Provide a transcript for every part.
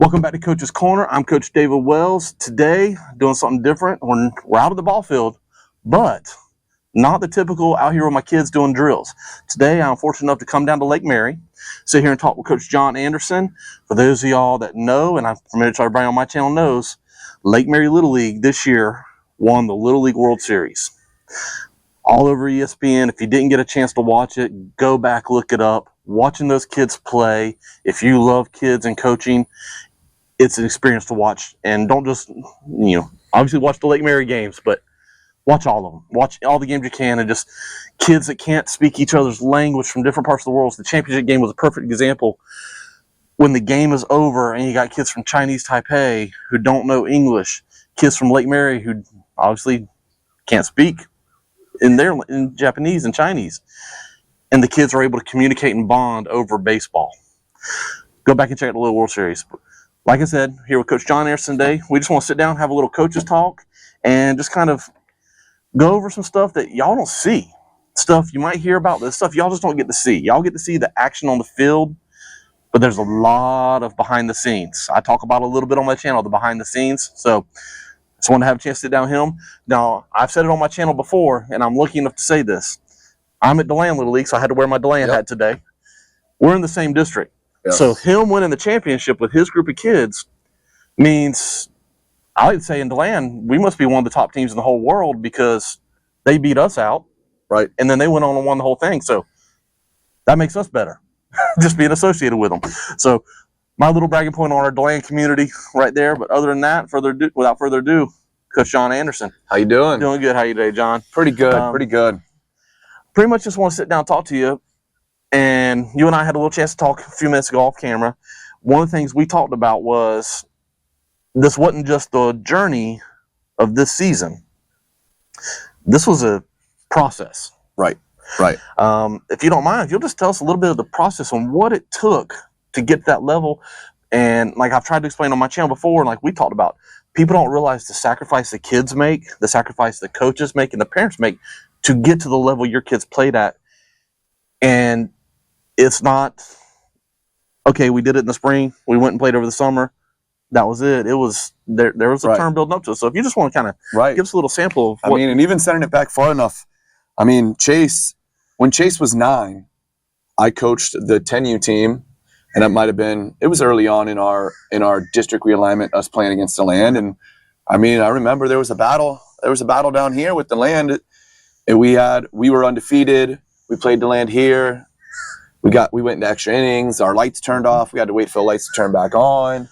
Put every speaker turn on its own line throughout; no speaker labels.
Welcome back to Coach's Corner. I'm Coach David Wells. Today, doing something different. We're out of the ball field, but not the typical out here with my kids doing drills. Today, I'm fortunate enough to come down to Lake Mary, sit here and talk with Coach John Anderson. For those of y'all that know, and I'm familiar to everybody on my channel knows, Lake Mary Little League this year won the Little League World Series. All over ESPN. If you didn't get a chance to watch it, go back, look it up. Watching those kids play, if you love kids and coaching, it's an experience to watch. And don't just, obviously watch the Lake Mary games, but watch all of them. Watch all the games you can, and just kids that can't speak each other's language from different parts of the world. So the championship game was a perfect example. When the game is over and you got kids from Chinese Taipei who don't know English, kids from Lake Mary who obviously can't speak in Japanese and Chinese, and the kids are able to communicate and bond over baseball. Go back and check out the Little World Series. Like I said, here with Coach John Anderson today, we just want to sit down, have a little coaches talk, and just kind of go over some stuff that y'all don't see. Stuff you might hear about, this stuff y'all just don't get to see. Y'all get to see the action on the field, but there's a lot of behind the scenes. I talk about a little bit on my channel, the behind the scenes. So just want to have a chance to sit down with him. Now, I've said it on my channel before, and I'm lucky enough to say this. I'm at DeLand Little League, so I had to wear my DeLand hat today. We're in the same district. Yes. So him winning the championship with his group of kids means, I would say in DeLand, we must be one of the top teams in the whole world because they beat us out, right? And then they went on and won the whole thing. So that makes us better, just being associated with them. So my little bragging point on our DeLand community right there. But other than that, without further ado, Coach John Anderson.
How you doing?
Doing good. How you today, John?
Pretty good. Pretty good.
Pretty much just want to sit down and talk to you. And you and I had a little chance to talk a few minutes ago off camera. One of the things we talked about was this wasn't just the journey of this season. This was a process.
Right.
If you don't mind, if you'll just tell us a little bit of the process on what it took to get to that level. And like I've tried to explain on my channel before, and like we talked about, people don't realize the sacrifice the kids make, the sacrifice the coaches make, and the parents make to get to the level your kids played at. And it's not, okay, we did it in the spring, we went and played over the summer, that was it. It was, there was a term building up to it. So if you just want to kind of give us a little sample of what.
And even setting it back far enough, when Chase was 9, I coached the 10U team, and it was early on in our district realignment, us playing against DeLand. And I remember there was a battle down here with DeLand. And we were undefeated. We played DeLand here. We went into extra innings. Our lights turned off. We had to wait for the lights to turn back on.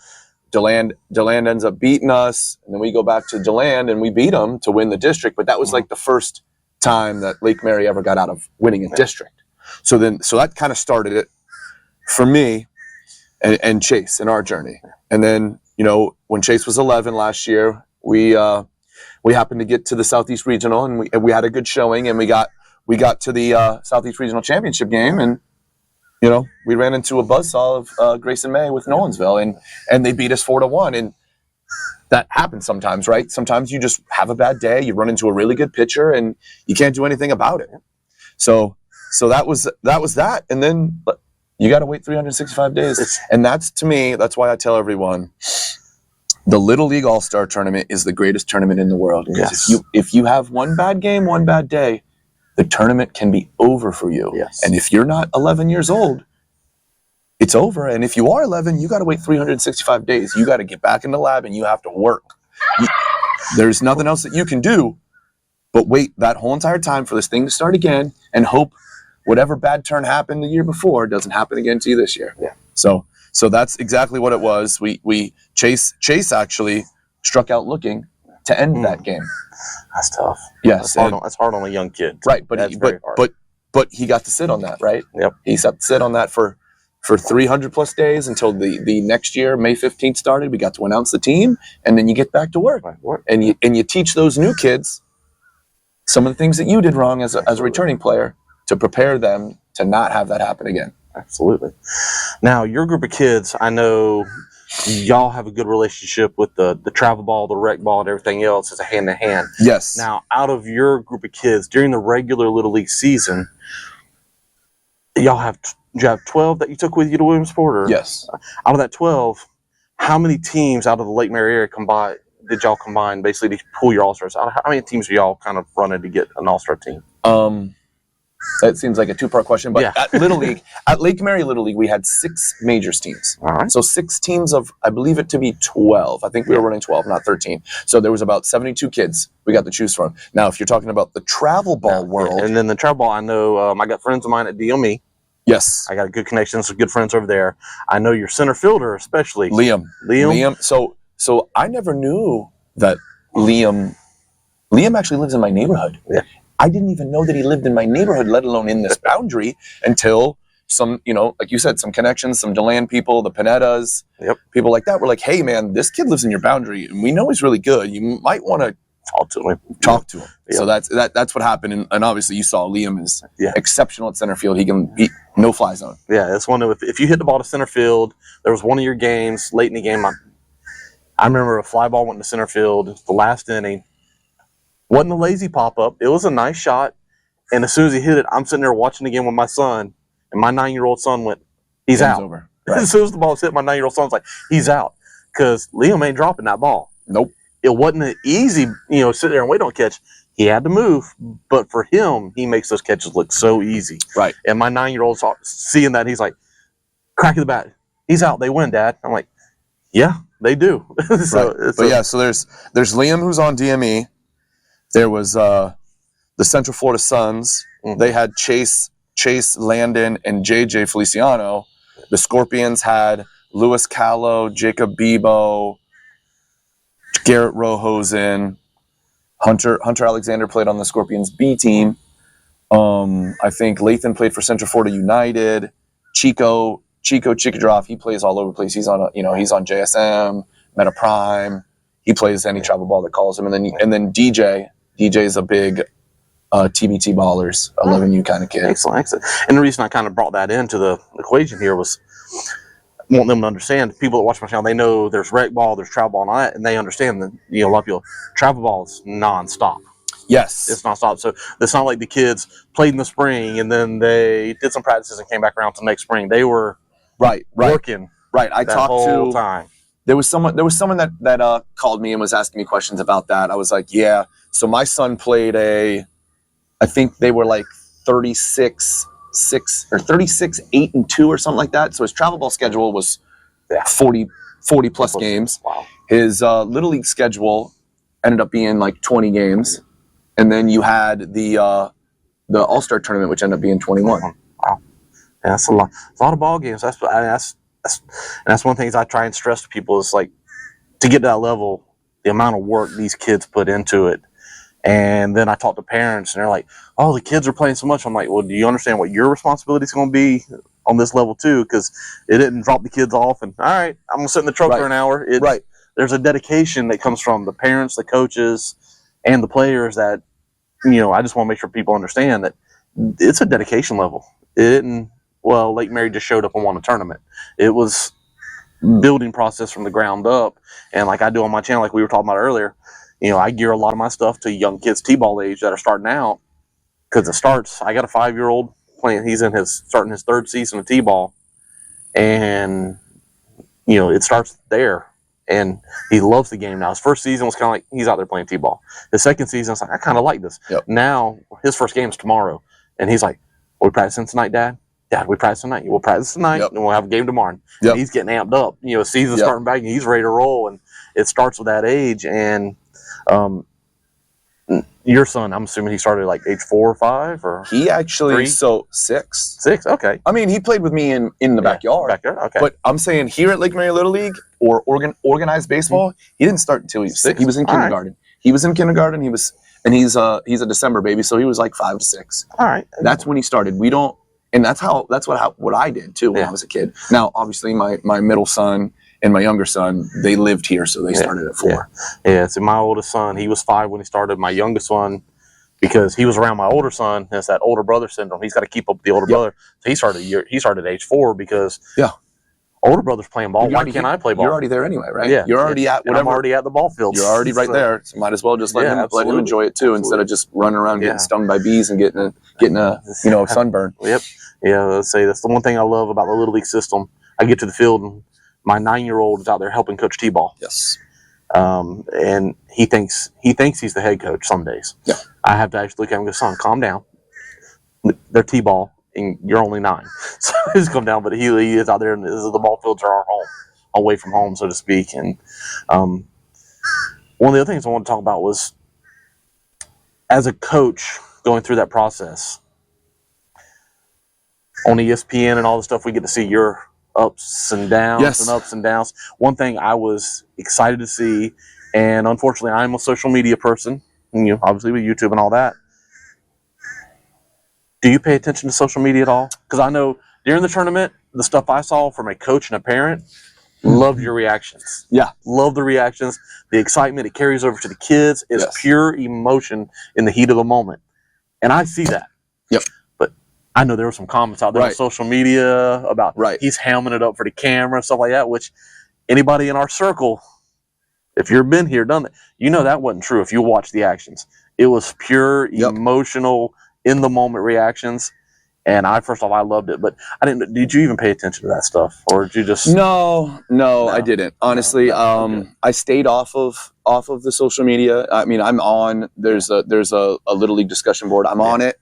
DeLand ends up beating us, and then we go back to DeLand and we beat them to win the district. But that was like the first time that Lake Mary ever got out of winning a district. So that kind of started it for me and Chase in our journey. And then when Chase was 11 last year, we happened to get to the Southeast Regional, and we had a good showing, and we got to the Southeast Regional Championship game, and we ran into a buzzsaw of Grayson May with Nolensville, and they beat us 4-1. And that happens sometimes, right? Sometimes you just have a bad day, you run into a really good pitcher, and you can't do anything about it. So that was that. And then you got to wait 365 days. And that's why I tell everyone, the Little League All-Star Tournament is the greatest tournament in the world. Yes. If you have one bad game, one bad day, the tournament can be over for you. Yes. And if you're not 11 years old, it's over. And if you are 11, you got to wait 365 days. You got to get back in the lab and you have to work. There's nothing else that you can do but wait that whole entire time for this thing to start again and hope whatever bad turn happened the year before doesn't happen again to you this year. Yeah. So that's exactly what it was. Chase actually struck out looking to end that game.
That's tough.
Yes,
that's hard on a young kid.
Right, but he got to sit on that, right?
Yep.
He sat sit on that for 300 plus days until the next year, May 15th started. We got to announce the team, and then you get back to work. And you teach those new kids some of the things that you did wrong as a returning player to prepare them to not have that happen again.
Absolutely. Now, your group of kids, I know y'all have a good relationship with the travel ball, the rec ball, and everything else as a hand-to-hand.
Yes.
Now, out of your group of kids, during the regular Little League season, you have 12 that you took with you to Williamsport? Or,
yes.
Out of that 12, how many teams out of the Lake Mary area did y'all combine basically to pull your All-Stars? How many teams are y'all kind of running to get an All-Star team?
That seems like a two-part question, but
Yeah.
at Little League, at Lake Mary Little League, we had 6 majors teams.
All right.
So 6 teams of, I believe it to be 12. I think we were running 12, not 13. So there was about 72 kids we got to choose from. Now, if you're talking about the travel ball world,
And then the travel ball, I know I got friends of mine at DME.
yes,
I got good connections, some good friends over there. I know your center fielder, especially
Liam. So I never knew that Liam actually lives in my neighborhood.
Yeah.
I didn't even know that he lived in my neighborhood, let alone in this boundary, until some, like you said, some connections, some DeLand people, the Panettas, people like that were like, hey, man, this kid lives in your boundary, and we know he's really good. You might want to talk to him.
Yeah.
So that's what happened. And obviously you saw Liam is
Yeah.
exceptional at center field. He can beat no fly zone.
Yeah, it's one of if you hit the ball to center field, there was one of your games late in the game. I remember a fly ball went to center field, the last inning. Wasn't a lazy pop up. It was a nice shot. And as soon as he hit it, I'm sitting there watching the game with my son, and my 9-year-old son went, he's
Game's
out.
over. Right.
As soon as the ball was hit, my 9-year-old son's like, he's out. Because Liam ain't dropping that ball.
Nope.
It wasn't an easy, sit there and wait on catch. He had to move, but for him, he makes those catches look so easy.
Right.
And my 9-year-old seeing that, he's like, crack of the bat. He's out. They win, Dad. I'm like, yeah, they do.
So there's Liam who's on DME. There was the Central Florida Suns.
Mhm.
They had Chase Landon and JJ Feliciano. The Scorpions had Louis Callow, Jacob Bebo, Garrett Rohosen, Hunter Alexander played on the Scorpions B team. I think Lathan played for Central Florida United. Chico Chikadroff, he plays all over the place. He's on he's on JSM, Meta Prime. He plays any travel ball that calls him, and then DJ's a big TBT ballers, 11U kind of kid.
Excellent. And the reason I kind of brought that into the equation here was want them to understand. People that watch my channel, they know there's rec ball, there's travel ball, and all that, and they understand that a lot of people travel ball is nonstop.
Yes,
It's nonstop. So it's not like the kids played in the spring and then they did some practices and came back around to next spring. They were working
right. I
that
talked
whole
to
time.
There was someone that called me and was asking me questions about that. I was like, yeah. So my son played I think they were like 36-6 or 36-8-2 or something like that. So his travel ball schedule was 40 plus games.
Wow.
His Little League schedule ended up being like 20 games, and then you had the All-Star tournament, which ended up being 21.
Wow. Yeah, that's a lot. It's a lot of ball games. That's one of the things I try and stress to people is like to get to that level, the amount of work these kids put into it. And then I talk to parents, and they're like, "Oh, the kids are playing so much." I'm like, "Well, do you understand what your responsibility is going to be on this level too? Because it didn't drop the kids off and all right, I'm going to sit in the truck for an hour." There's a dedication that comes from the parents, the coaches, and the players that I just want to make sure people understand that it's a dedication level. It didn't. Well, Lake Mary just showed up and won a tournament. It was building process from the ground up, and like I do on my channel, like we were talking about earlier. I gear a lot of my stuff to young kids T-ball age that are starting out because it starts. I got a 5-year-old playing. He's starting his 3rd season of T-ball, and it starts there. And he loves the game now. His first season was kind of like he's out there playing T-ball. His second season, I was like, I kind of like this.
Yep.
Now his first game's tomorrow, and he's like, "Are we practicing tonight, Dad? Dad, we practice tonight. We'll practice tonight, and we'll have a game tomorrow."
Yep.
And he's getting amped up. Season's starting back, and he's ready to roll. And it starts with that age. And your son, I'm assuming he started like age 4 or 5, or
he actually
3?
6.
6. Okay.
I mean, he played with me in the backyard.
Backyard. Okay.
But I'm saying here at Lake Mary Little League or organized baseball, he didn't start until he was 6. He was in kindergarten.
Right.
He was in kindergarten. He's a December baby, so he was like 5 to 6.
All right.
That's when he started. And that's what I did too when I was a kid. Now, obviously, my middle son and my younger son, they lived here, so they started at 4.
Yeah. So my oldest son, he was 5 when he started. My youngest one, because he was around my older son, has that older brother syndrome. He's got to keep up with the older brother. So he started at age 4 because older brother's playing ball. Why can't I play ball?
You're already there anyway, right?
Yeah.
You're already at whatever.
I'm already at the ball field.
You're already right there. So might as well just let him enjoy it too, instead of just running around getting stung by bees and getting a sunburn.
Yep. Yeah. Let's say that's the one thing I love about the Little League system. I get to the field and my 9-year-old is out there helping coach t-ball.
Yes.
And he thinks he's the head coach some days.
Yeah.
I have to actually look at him and go, son, calm down. They're t-ball, and you're only 9. So he's come down, but he is out there, and the ball fields are our home, away from home, so to speak. And one of the other things I want to talk about was, as a coach going through that process, on ESPN and all the stuff, we get to see your ups and downs.
Yes.
And ups and downs. One thing I was excited to see, and unfortunately I'm a social media person, and obviously with YouTube and all that. Do you pay attention to social media at all? Because I know during the tournament, the stuff I saw from a coach and a parent, loved your reactions.
Yeah.
Love the reactions, the excitement. It carries over to the kids. It's
Yes.
pure emotion in the heat of the moment. And I see that.
Yep.
But I know there were some comments out there on
Right.
social media about
Right.
he's hamming it up for the camera, stuff like that, which anybody in our circle, if you've been here, done that, you know that wasn't true if you watch the actions. It was pure,
Yep.
emotional, in the moment reactions. And first off, I loved it. But I didn't. Did you even pay attention to that stuff, or did you just?
No, I didn't. Honestly,
Okay.
I stayed off of the social media. I mean, I'm on. There's a Little League discussion board. I'm on it.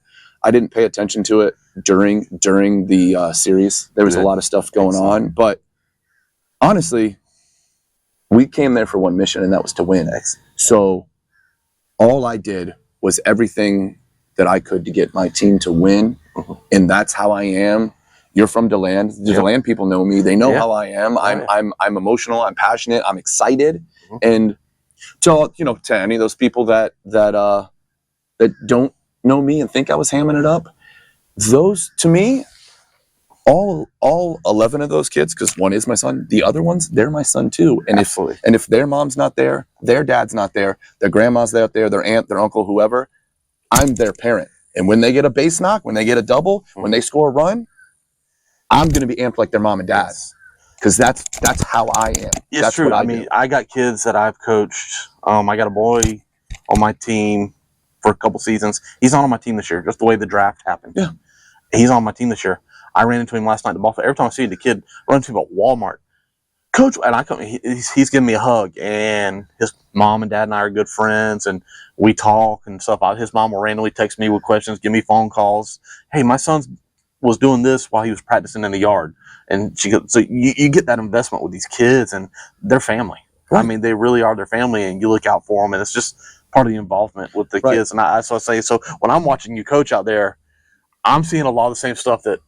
I didn't pay attention to it during the series. There was a
Good.
lot of stuff going
Excellent.
on, but honestly, we came there for one mission, and that was to win. So all I did was everything that I could to get my team to win, and that's how I am. You're from DeLand. The
Yep.
DeLand people know me. They know
Yeah.
how I am.
Right.
I'm emotional. I'm passionate. I'm excited.
Mhm.
And to any of those people that don't know me and think I was hamming it up, those, to me, all 11 of those kids, because one is my son, the other ones, they're my son too. And
Absolutely.
if their mom's not there, their dad's not there, their grandma's out there, their aunt, their uncle, whoever, I'm their parent. And when they get a base knock, when they get a double, when they score a run, I'm going to be amped like their mom and dad, because that's how I am.
It's
That's
true.
what
I
do.
mean, I got kids that I've coached. I got a boy on my team for a couple seasons. He's not on my team this year, just the way the draft happened.
Yeah.
He's on my team this year. I ran into him last night at the ball field. Every time I see the kid, I run into him at Walmart. Coach, and I come, he's giving me a hug, and his mom and dad and I are good friends, and we talk and stuff. His mom will randomly text me with questions, give me phone calls. Hey, my son was doing this while he was practicing in the yard. And she goes, so you get that investment with these kids and their family.
Right.
I mean, they really are their family, and you look out for them, and it's just part of the involvement with the
Right.
kids. And I say, so when I'm watching you coach out there, I'm seeing a lot of the same stuff that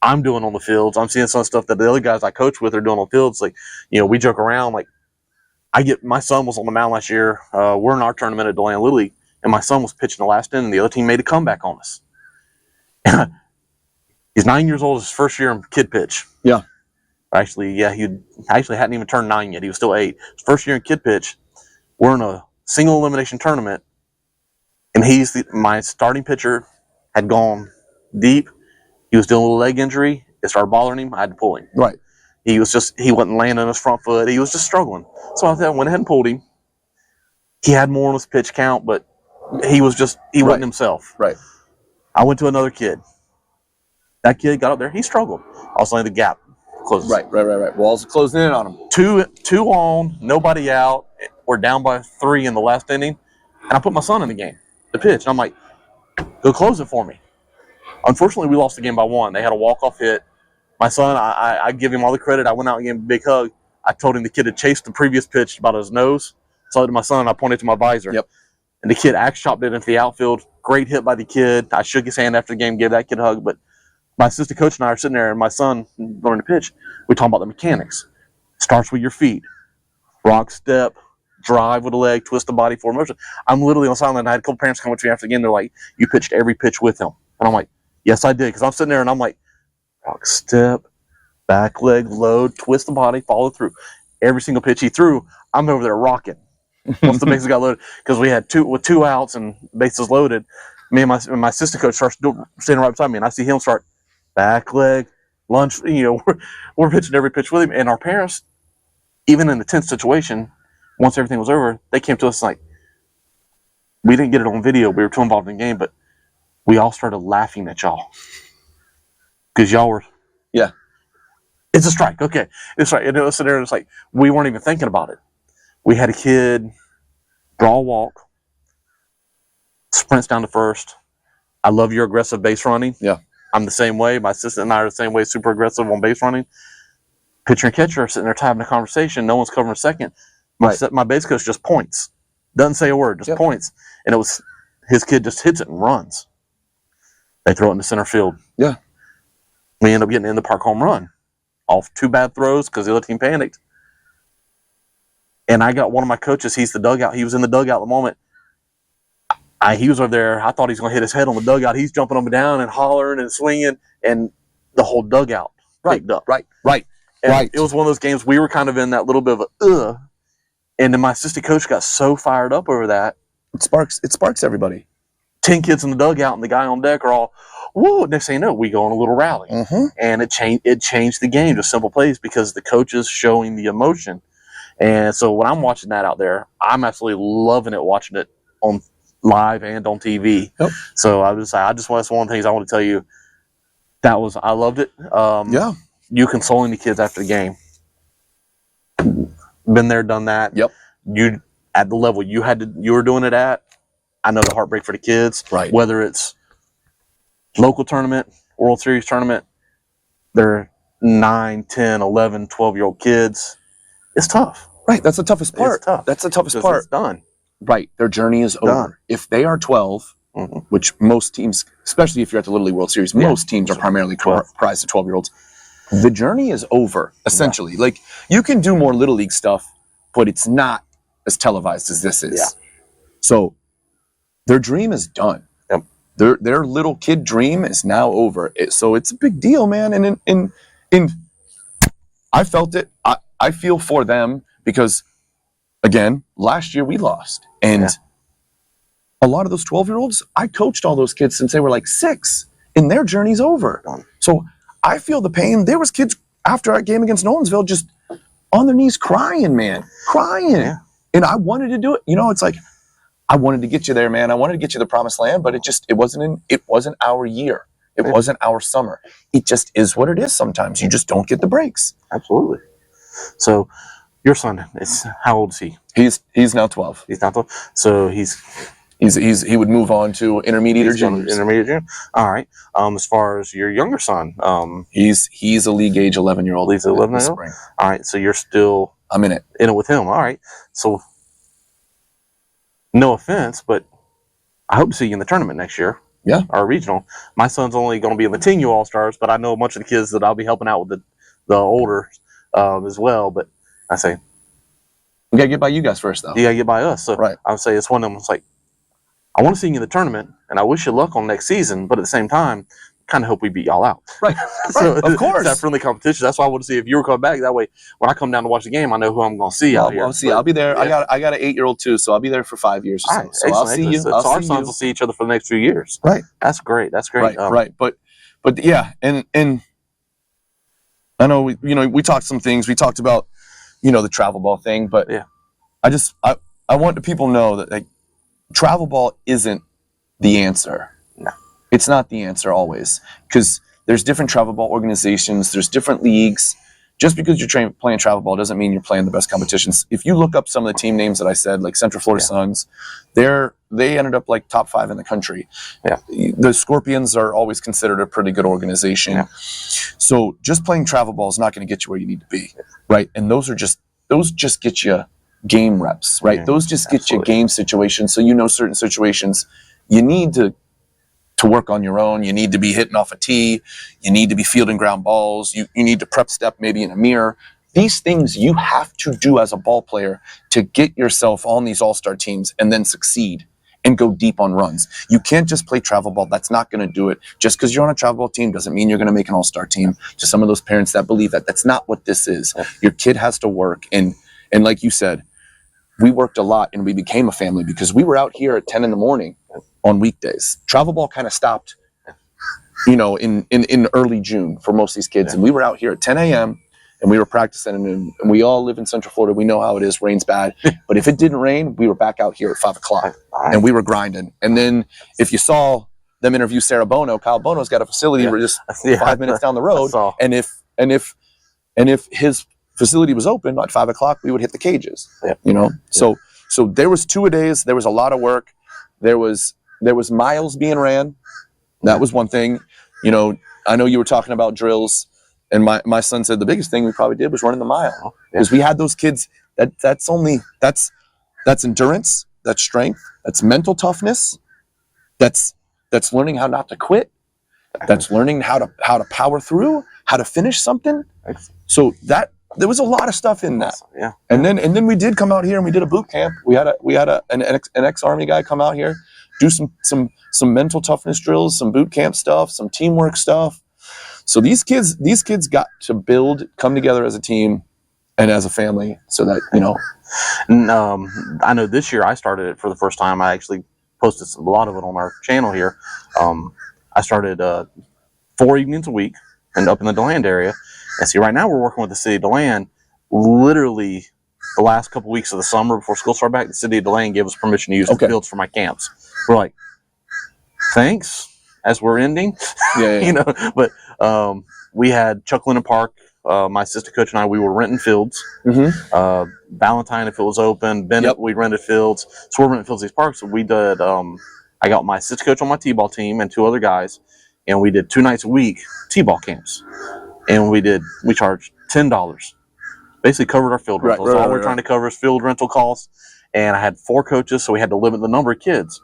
I'm doing on the fields. I'm seeing some stuff that the other guys I coach with are doing on fields. Like, we joke around. Like, my son was on the mound last year. We're in our tournament at DeLand Little League, and my son was pitching the last inning, and the other team made a comeback on us. He's 9 years old. His first year in kid pitch.
Yeah.
Actually, yeah, he hadn't even turned 9 yet. He was still 8. His first year in kid pitch. We're in a single elimination tournament, and my starting pitcher had gone deep. He was dealing with a leg injury. It started bothering him. I had to pull him.
Right.
He wasn't landing on his front foot. He was just struggling. So I went ahead and pulled him. He had more on his pitch count, but he wasn't himself.
Right.
I went to another kid. That kid got up there. He struggled. I was letting the gap close.
Right. Walls are closing in on him.
Two on, nobody out. We're down by 3 in the last inning, and I put my son in the game to pitch. And I'm like, go close it for me. Unfortunately, we lost the game by 1. They had a walk-off hit. My son, I give him all the credit. I went out and gave him a big hug. I told him the kid had chased the previous pitch about his nose. So I looked at my son, and I pointed to my visor.
Yep.
And the kid axe chopped it into the outfield. Great hit by the kid. I shook his hand after the game, gave that kid a hug. But my assistant coach and I are sitting there, and my son learning to pitch. We talk about the mechanics. Starts with your feet. Rock step, drive with a leg, twist the body forward motion. I'm literally on the sideline. I had a couple parents come up to me after the game. They're like, you pitched every pitch with him. And I'm like, yes, I did. Because I'm sitting there, and I'm like, rock step, back leg, load, twist the body, follow through. Every single pitch he threw, I'm over there rocking. Once the bases got loaded, because we had 2 outs and bases loaded, me and my assistant coach starts standing right beside me, and I see him start back leg, lunge. We're pitching every pitch with him, and our parents, even in the tense situation, once everything was over, they came to us like, we didn't get it on video. We were too involved in the game, but we all started laughing at y'all because y'all were.
Yeah.
It's a strike. Okay. It's right. And it was sitting there and it's like, we weren't even thinking about it. We had a kid draw a walk, sprints down to first. I love your aggressive base running.
Yeah.
I'm the same way. My assistant and I are the same way, super aggressive on base running. Pitcher and catcher are sitting there having a conversation. No one's covering second. My base coach just points. Doesn't say a word, just points. And it was his kid just hits it and runs. They throw it into center field.
Yeah.
We end up getting in the park home run. Off 2 bad throws because the other team panicked. And I got one of my coaches, he's the dugout. He was in the dugout at the moment. He was over there. I thought he was going to hit his head on the dugout. He's jumping up and down and hollering and swinging, and the whole dugout picked up.
Right.
And it was one of those games we were kind of in that little bit of a and then my assistant coach got so fired up over that.
It sparks everybody.
10 kids in the dugout and the guy on deck are all, whoa, next thing you know, we go on a little rally.
Mm-hmm.
And it changed the game, just simple plays, because the coaches showing the emotion. And so when I'm watching that out there, I'm absolutely loving it, watching it on live and on TV.
Yep.
So that's one of the things I want to tell you. I loved it. You consoling the kids after the game. Been there, done that.
Yep.
You at the level you were doing it at. I know the heartbreak for the kids.
Right.
Whether it's local tournament, World Series tournament, they're 9, 10, 11, 12-year-old kids. It's tough.
Right. That's the toughest part.
It's tough.
That's the toughest part.
It's done.
Right. Their journey is over.
Done.
If they are 12, which most teams, especially if you're at the Little League World Series, most teams are primarily comprised of 12-year-olds. The journey is over, essentially. Yeah. Like, you can do more Little League stuff, but it's not as televised as this is. Yeah. So their dream is done.
Yep.
Their little kid dream is now over. So it's a big deal, man. And I felt it. I feel for them because, again, last year we lost. And a lot of those 12-year-olds, I coached all those kids since they were like 6, and their journey's over. So I feel the pain. There was kids after our game against Nolensville just on their knees crying, man. Crying. Yeah. And I wanted to do it. It's like, I wanted to get you there, man. I wanted to get you to the promised land, but it wasn't our year. It wasn't our summer. It just is what it is sometimes. You just don't get the breaks.
Absolutely. So your son how old is he?
He's now 12.
He's now 12. So
he would move on to intermediate or juniors.
Intermediate junior. All right. As far as your younger son,
he's a league age 11-year-old.
He's 11-year-old. All right. So you're still
I'm in it
with him. All right. So no offense, but I hope to see you in the tournament next year.
Yeah.
Our regional. My son's only going to be in the 10U All-Stars, but I know a bunch of the kids that I'll be helping out with the older as well. But I say,
we got to get by you guys first, though.
You got to get by us. So
right.
I would say it's one of them. It's like, I want to see you in the tournament, and I wish you luck on next season, but at the same time, kind of hope we beat y'all out.
Right.
So
of course.
It's that friendly competition. That's why I want to see if you were coming back. That way, when I come down to watch the game, I know who I'm going to see out here.
I'll see. I'll be there. Yeah. I got an 8-year-old too, so I'll be there for 5 years or so.
Right.
So I'll see you.
So our sons will see each other for the next few years.
Right.
That's great. That's great.
Right. But yeah, and I know we talked some things. We talked about the travel ball thing, but
yeah,
I want the people to know that like travel ball isn't the answer.
No,
it's not the answer always, because there's different travel ball organizations. There's different leagues. Just because you're playing travel ball doesn't mean you're playing the best competitions. If you look up some of the team names that I said, like Central Florida Suns, they ended up like top 5 in the country.
Yeah,
the Scorpions are always considered a pretty good organization. Yeah. So just playing travel ball is not going to get you where you need to be, right? And those just get you game reps, right? Those just get you game situations. So certain situations you need to work on your own. You need to be hitting off a tee. You need to be fielding ground balls. You need to prep step maybe in a mirror. These things you have to do as a ball player to get yourself on these all-star teams and then succeed and go deep on runs. You can't just play travel ball. That's not going to do it. Just because you're on a travel ball team doesn't mean you're going to make an all-star team. To some of those parents that believe that's not what this is. Your kid has to work. And like you said, we worked a lot and we became a family because we were out here at 10 in the morning on weekdays. Travel ball kind of stopped, in early June for most of these kids. And we were out here at 10 a.m. and we were practicing. And we all live in Central Florida. We know how it is. Rain's bad. But if it didn't rain, we were back out here at 5 o'clock and we were grinding. And then if you saw them interview Sarah Bono, Kyle Bono's got a facility just 5 minutes down the road. And if And if his facility was open at 5 o'clock, we would hit the cages.
Yeah.
You know, so there was 2-a-days. There was a lot of work. There was miles being ran. That was one thing. You know, I know you were talking about drills, and my son said the biggest thing we probably did was running the mile, because we had those kids. That's endurance, that's strength, that's mental toughness, that's learning how not to quit, that's learning how to power through, how to finish something. So that there was a lot of stuff in that.
Yeah.
And then we did come out here and we did a boot camp. We had an ex-Army guy come out here, do some mental toughness drills, some boot camp stuff, some teamwork stuff. So these kids got to come together as a team and as a family, so that, you know.
And, I know this year I started it for the first time. I actually posted a lot of it on our channel here. I started 4 evenings a week and up in the DeLand area. And see, right now we're working with the city of DeLand. Literally, the last couple weeks of the summer before school started back, the city of DeLand gave us permission to use the fields for my camps. We're like, thanks, as we're ending.
Yeah.
You know, but we had Chuck Lennon Park. My assistant coach and I, we were renting fields.
Mm-hmm.
Valentine, if it was open. Bennett, we rented fields. So we're renting fields these parks. So we did. I got my assistant coach on my t-ball team and 2 other guys, and we did 2 nights a week t-ball camps. And we charged $10. Basically covered our field rentals. All we're trying to cover is field rental costs. And I had 4 coaches, so we had to limit the number of kids.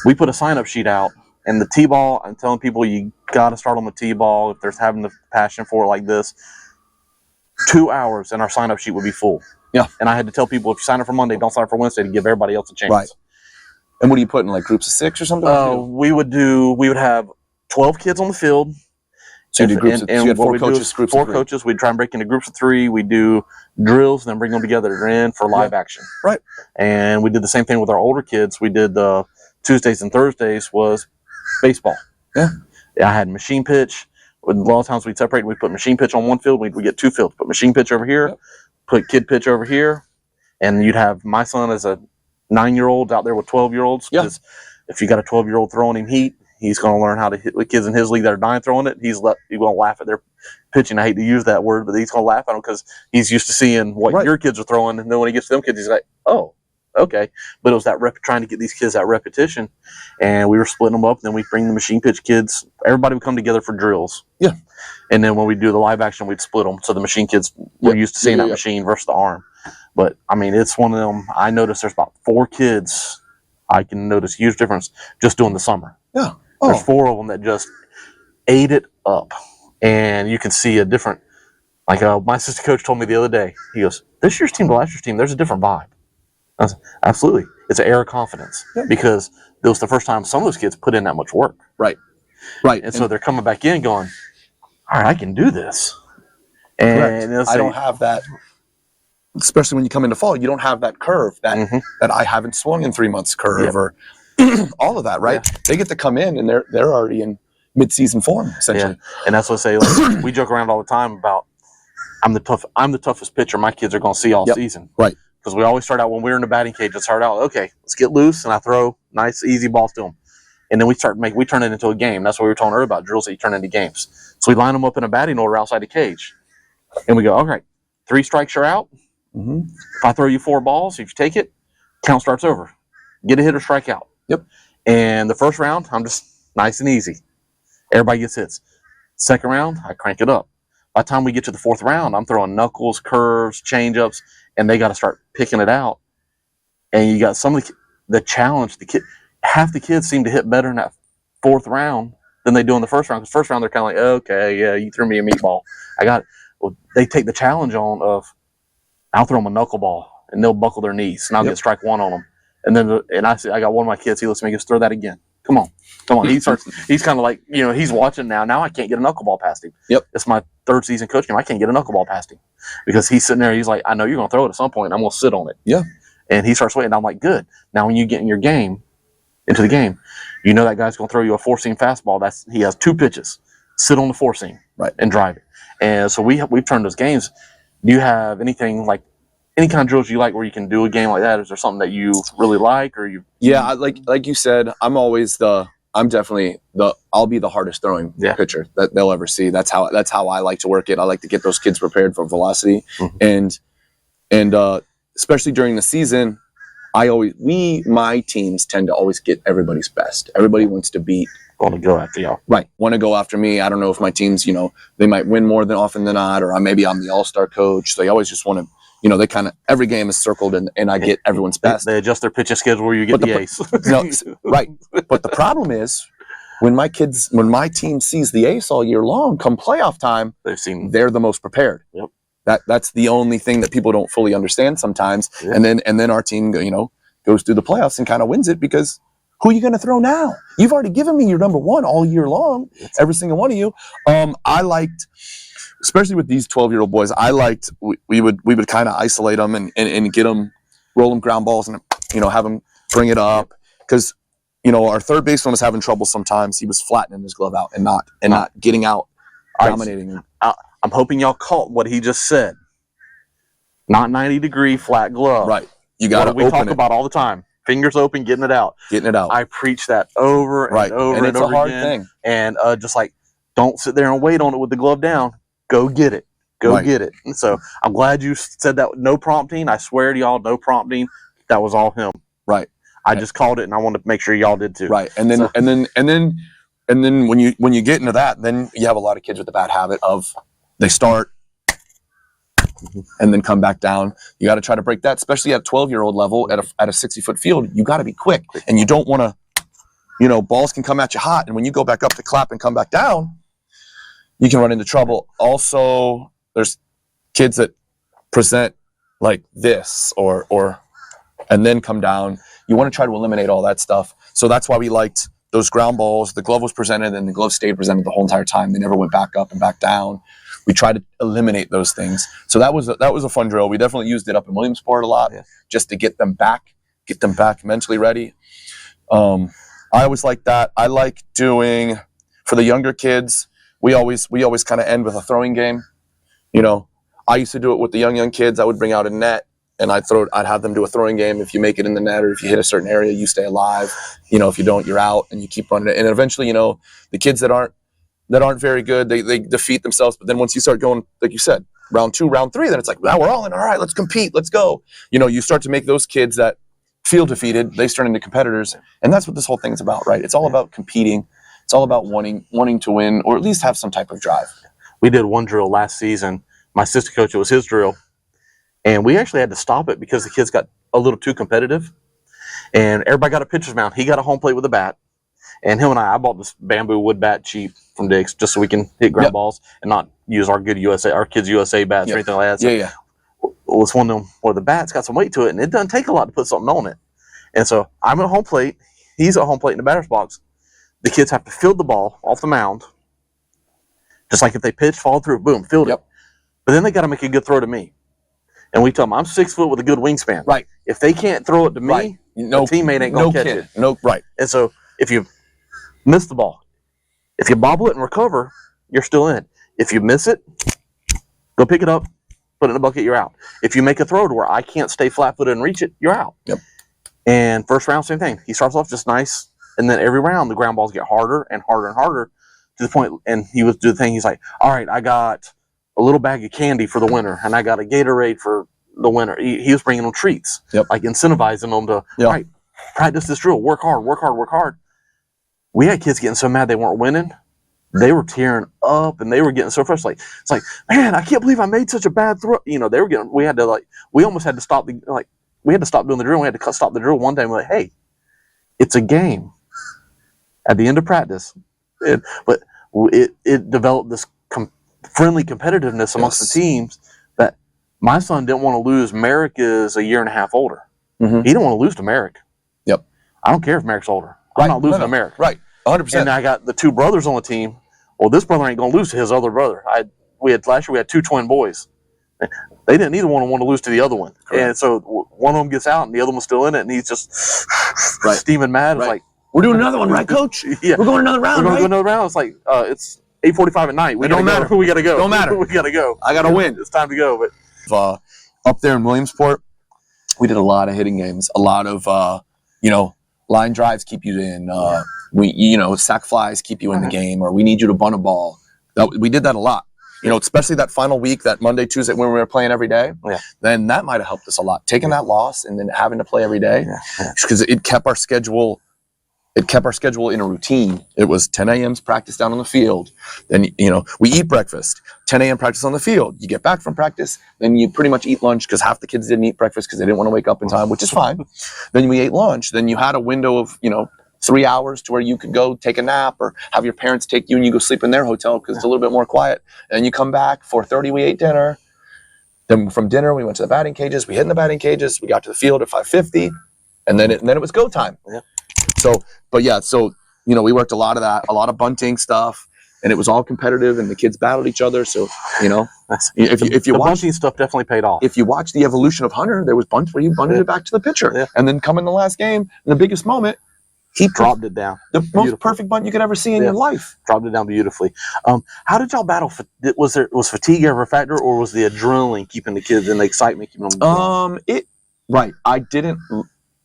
We put a sign-up sheet out, and the t-ball, I'm telling people you got to start on the t-ball if they're having the passion for it like this. 2 hours and our sign-up sheet would be full.
Yeah.
And I had to tell people, if you sign up for Monday, don't sign up for Wednesday, to give everybody else a chance.
Right. And what do you put in, like groups of 6 or something?
We would have 12 kids on the field.
So you did groups. So you had 4 coaches. Groups.
4 coaches. We'd try and break into groups of 3. We do drills, and then bring them together in for live action.
Right.
And we did the same thing with our older kids. We did Tuesdays and Thursdays was baseball.
Yeah.
I had machine pitch. A lot of times we'd separate. We'd put machine pitch on one field. We'd get 2 fields. Put machine pitch over here. Put kid pitch over here. And you'd have my son as a 9-year-old out there with 12-year-olds. Because if you got a 12-year-old throwing him heat, he's going to learn how to hit with kids in his league that are 9 throwing it. He's going to laugh at their pitching. I hate to use that word, but he's going to laugh at them because he's used to seeing what your kids are throwing. And then when he gets to them kids, he's like, oh, okay. But it was that trying to get these kids that repetition. And we were splitting them up. And then we bring the machine pitch kids. Everybody would come together for drills.
Yeah.
And then when we do the live action, we'd split them. So the machine kids were used to seeing that machine versus the arm. But, I mean, it's one of them. I noticed there's about 4 kids. I can notice a huge difference just doing the summer.
Yeah.
There's 4 of them that just ate it up. And you can see a different, like my assistant coach told me the other day, he goes, this year's team to last year's team, there's a different vibe. I said, absolutely. It's an air of confidence because it was the first time some of those kids put in that much work.
Right.
And so they're coming back in going, all right, I can do this. And
I don't have that, especially when you come into fall, you don't have that curve that I haven't swung in 3 months curve or all of that, right? They get to come in and they're already in mid-season form, essentially.
And that's what I say. Like, we joke around all the time about I'm the toughest pitcher my kids are going to see all season.
Right.
Because we always start out when we're in the batting cage. Let's start out, okay, let's get loose, and I throw nice, easy balls to them. And then we turn it into a game. That's what we were talking earlier about, drills that you turn into games. So we line them up in a batting order outside the cage. And we go, okay, 3 strikes, you're out.
Mm-hmm.
If I throw you 4 balls, if you take it, count starts over. Get a hit or strike out.
Yep.
And the first round, I'm just nice and easy. Everybody gets hits. Second round, I crank it up. By the time we get to the 4th round, I'm throwing knuckles, curves, change-ups, and they got to start picking it out. And you got some of the challenge. Half the kids seem to hit better in that 4th round than they do in the first round. Because first round, they're kind of like, okay, yeah, you threw me a meatball. I got it. Well, they take the challenge on of, I'll throw them a knuckleball, and they'll buckle their knees, and I'll get strike 1 on them. And then, I got one of my kids, he looks at me and goes, throw that again. Come on. He's kind of like, he's watching now. Now I can't get a knuckleball past him.
Yep.
It's my 3rd season coaching him. I can't get a knuckleball past him because he's sitting there. He's like, I know you're going to throw it at some point. I'm going to sit on it.
Yeah.
And he starts waiting. I'm like, good. Now when you get into the game, that guy's going to throw you a 4-seam fastball. He has 2 pitches. Sit on the 4-seam and drive it. And so we've turned those games. Do you have anything like any kind of drills you like where you can do a game like that? Is there something that you really like or you?
Yeah, like you said, I'm always the definitely I'll be the hardest throwing
Yeah.
pitcher that they'll ever see. That's how I like to work it. I like to get those kids prepared for velocity,
Mhm.
and especially during the season, my teams tend to always get everybody's best. Everybody wants to beat.
Want to go after y'all.
Right. Want to go after me. I don't know if my teams, they might win more than often than not, or maybe I'm the all-star coach. So they always just want to, they kind of, every game is circled and I get everyone's best.
They adjust their pitching schedule where you get
But
the ace.
Right. But the problem is when my team sees the ace all year long, come playoff time, they're the most prepared.
Yep.
That's the only thing that people don't fully understand sometimes.
Yeah.
And then our team, goes through the playoffs and kind of wins it because who are you going to throw now? You've already given me your number one all year long, every single one of you. I liked, especially with these 12-year-old boys, we would kind of isolate them and get them, roll them ground balls and, have them bring it up. Because, our third baseman was having trouble sometimes. He was flattening his glove out and not getting out, dominating.
I'm hoping y'all caught what he just said. Not 90-degree flat glove.
Right. You got to
open it. We talk about all the time. Fingers open, getting it out.
I
preach that over and over and
it's
over
a hard
again.
thing.
And just like, don't sit there and wait on it with the glove down. Go get it. Get it. And so I'm glad you said that. No prompting. I swear to y'all, no prompting. That was all him.
Right.
I just called it, and I wanted to make sure y'all did too.
Right. And then when you get into that, then you have a lot of kids with the bad habit of they start and then come back down. You got to try to break that, especially at 12-year-old level at a 60-foot field. You got to be quick, and you don't want to, balls can come at you hot, and when you go back up to clap and come back down, you can run into trouble. Also, there's kids that present like this or and then come down. You want to try to eliminate all that stuff. So that's why we liked those ground balls. The glove was presented, and the glove stayed presented the whole entire time. They never went back up and back down. We tried to eliminate those things. So that was a fun drill. We definitely used it up in Williamsport a lot, just to get them back mentally ready. I always like that. I like doing for the younger kids. We always kind of end with a throwing game. I used to do it with the young kids. I would bring out a net and I'd have them do a throwing game. If you make it in the net or if you hit a certain area, you stay alive. If you don't, you're out, and you keep running it. And eventually, the kids that aren't very good, they defeat themselves. But then once you start going, like you said, round 2, round 3, then it's like, now we're all in. All right, let's compete. Let's go. You start to make those kids that feel defeated, they turn into competitors. And that's what this whole thing's about, right? It's all about competing. It's all about wanting to win, or at least have some type of drive.
We did one drill last season. My assistant coach, it was his drill. And we actually had to stop it because the kids got a little too competitive. And everybody got a pitcher's mound. He got a home plate with a bat. And him and I bought this bamboo wood bat cheap from Dick's just so we can hit ground balls and not use our kids USA bats or anything like that. So Well, it's one of them where the bat's got some weight to it, and it doesn't take a lot to put something on it. And so I'm at home plate. He's at home plate in the batter's box. The kids have to field the ball off the mound. Just like if they pitch, fall through, boom, field it. But then they got to make a good throw to me. And we tell them, I'm 6 foot with a good wingspan.
Right.
If they can't throw it to me, the teammate ain't going to catch it.
No, right.
And so if you miss the ball, if you bobble it and recover, you're still in. If you miss it, go pick it up, put it in the bucket, you're out. If you make a throw to where I can't stay flat-footed and reach it, you're out.
Yep.
And first round, same thing. He starts off just nice, and then every round the ground balls get harder and harder and harder to the point, and he was doing the thing, he's like, all right, I got a little bag of candy for the winter, and I got a Gatorade for the winter. He was bringing them treats, like incentivizing them to, all right, practice this drill, work hard, work hard, work hard. We had kids getting so mad they weren't winning. They were tearing up, and they were getting so frustrated. It's like, man, I can't believe I made such a bad throw. They were getting. We almost had to stop we had to stop doing the drill. We had to stop the drill one day. We're like, hey, it's a game. At the end of practice, but it developed this friendly competitiveness amongst the teams that my son didn't want to lose. Merrick is a year and a half older.
Mm-hmm.
He didn't want to lose to Merrick.
Yep.
I don't care if Merrick's older. I'm not losing to Merrick.
Right. 100%.
And I got the two brothers on the team. Well, this brother ain't going to lose to his other brother. Last year we had two twin boys. They didn't either one want to lose to the other one. Correct. And so one of them gets out and the other one's still in it, and he's just steaming mad. It's like,
we're doing another one, right, Coach?
Yeah.
We're going another round,
We're going to go another round. It's like, it's 8:45 at night. We don't matter. We got to go.
Don't matter.
We got to go.
I got to win.
It's time to go. But
up there in Williamsport, we did a lot of hitting games, a lot of line drives keep you in. Sack flies keep you in the game, or we need you to bunt a ball. We did that a lot. Especially that final week, that Monday, Tuesday, when we were playing every day.
Yeah.
Then that might have helped us a lot. Taking that loss and then having to play every day, because it kept our schedule. It kept our schedule in a routine. It was 10 a.m.'s practice down on the field. Then, we eat breakfast. 10 a.m. practice on the field. You get back from practice, then you pretty much eat lunch, because half the kids didn't eat breakfast because they didn't want to wake up in time, which is fine. Then we ate lunch. Then you had a window of, 3 hours to where you could go take a nap or have your parents take you and you go sleep in their hotel because it's a little bit more quiet. And you come back, 4:30, we ate dinner. Then from dinner, we went to the batting cages. We hit in the batting cages. We got to the field at 5:50, and then it was go time.
Yeah.
So we worked a lot of that, a lot of bunting stuff, and it was all competitive, and the kids battled each other. So, if you
the
watch
bunting stuff definitely paid off.
If you watch the evolution of Hunter, there was bunts where you bunted it back to the pitcher, and then come in the last game, in the biggest moment, he
dropped it down.
The most perfect bunt you could ever see in your life.
Dropped it down beautifully. How did y'all battle? Was fatigue ever a factor, or was the adrenaline keeping the kids and the excitement keeping them going?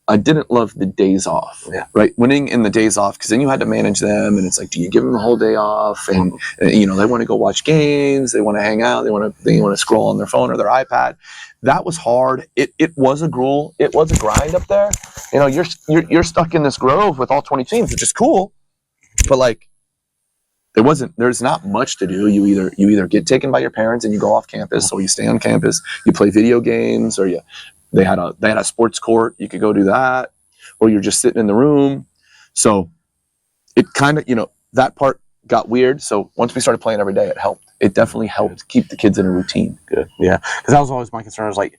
I didn't love the days off.
Yeah.
Right. Winning in the days off, because then you had to manage them, and it's like, do you give them the whole day off? And they want to go watch games, they want to hang out, they want to scroll on their phone or their iPad. That was hard. It was a gruel. It was a grind up there. You're stuck in this grove with all 20 teams, which is cool, but there's not much to do. You either get taken by your parents and you go off campus, or you stay on campus, you play video games, or they had a sports court, you could go do that, or you're just sitting in the room. So it kind of, that part got weird. So once we started playing every day, it helped. It definitely helped keep the kids in a routine.
Good. Yeah. Because that was always my concern. Was like,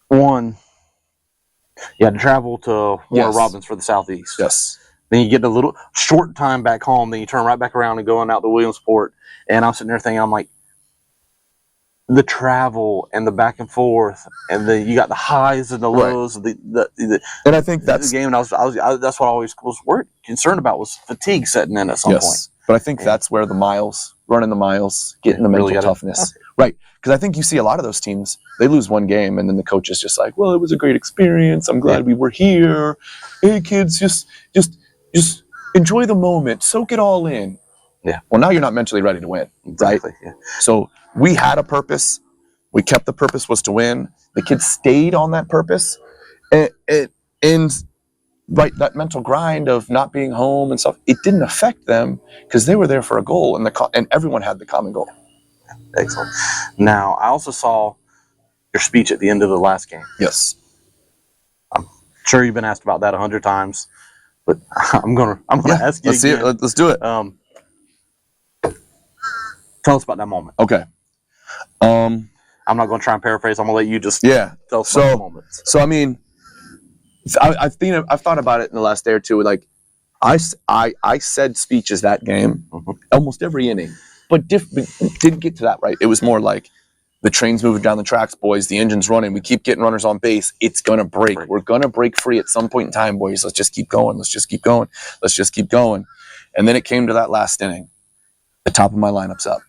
one, you had to travel to Warner Robins for the Southeast.
Yes.
Then you get a little short time back home. Then you turn right back around and going out to Williamsport. And I'm sitting there thinking, I'm like, the travel and the back and forth, and then you got the highs and the lows. Right.
And I think that's
the game. And that's what I always was concerned about, was fatigue setting in at some point.
But I think that's where running the miles, getting the mental toughness. Right. Because I think you see a lot of those teams, they lose one game, and then the coach is just like, well, it was a great experience. I'm glad we were here. Hey, kids, just enjoy the moment. Soak it all in.
Yeah.
Well, now you're not mentally ready to win.
Exactly.
Right?
Yeah.
So we had a purpose. We kept the purpose was to win. The kids stayed on that purpose. And that mental grind of not being home and stuff, it didn't affect them because they were there for a goal, and everyone had the common goal.
Excellent. Now, I also saw your speech at the end of the last game.
Yes.
I'm sure you've been asked about that 100 times, but I'm gonna ask you
again.
See it.
Let's do it.
Tell us about that moment.
Okay.
I'm not going to try and paraphrase. I'm going to let you just tell us about the moment.
So, I mean, I've thought about it in the last day or two. Like, I said speeches that game, almost every inning, but didn't get to that right. It was more like, the train's moving down the tracks, boys. The engine's running. We keep getting runners on base. It's going to break. We're going to break free at some point in time, boys. Let's just keep going. Let's just keep going. Let's just keep going. And then it came to that last inning. The top of my lineup's up.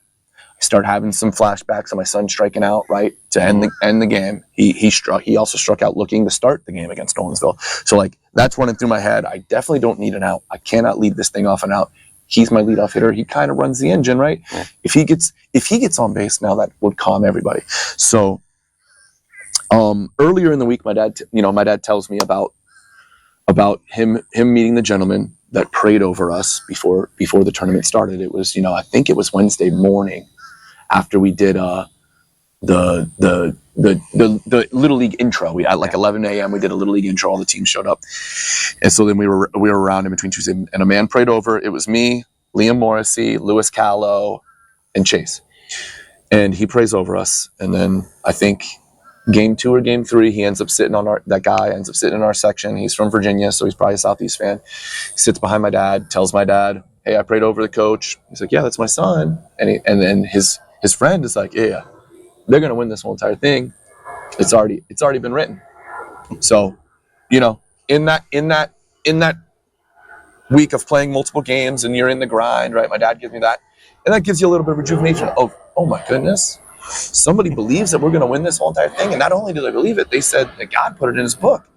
I start having some flashbacks of my son striking out, right, to end the game. He also struck out looking to start the game against Nolensville. So, like, that's running through my head. I definitely don't need an out. I cannot lead this thing off an out. He's my leadoff hitter. He kind of runs the engine, right? Yeah. If he gets on base now, that would calm everybody. So, earlier in the week, my dad tells me about him meeting the gentleman that prayed over us before the tournament started. It was, I think it was Wednesday morning after we did the Little League intro. We at 11 a.m. we did a Little League intro. All the teams showed up, and so then we were around in between Tuesday, and a man prayed over. It was me, Liam Morrissey, Lewis Callow, and Chase, and he prays over us. And then I think game 2 or game 3, he ends up sitting that guy ends up sitting in our section. He's from Virginia, so he's probably a Southeast fan. He sits behind my dad, tells my dad, "Hey, I prayed over the coach." He's like, "Yeah, that's my son." And then his friend is like, "Yeah, they're gonna win this whole entire thing. It's already been written." So, in that week of playing multiple games and you're in the grind, right? My dad gives me that, and that gives you a little bit of rejuvenation of, oh my goodness, somebody believes that we're going to win this whole entire thing. And not only do they believe it, they said that God put it in his book.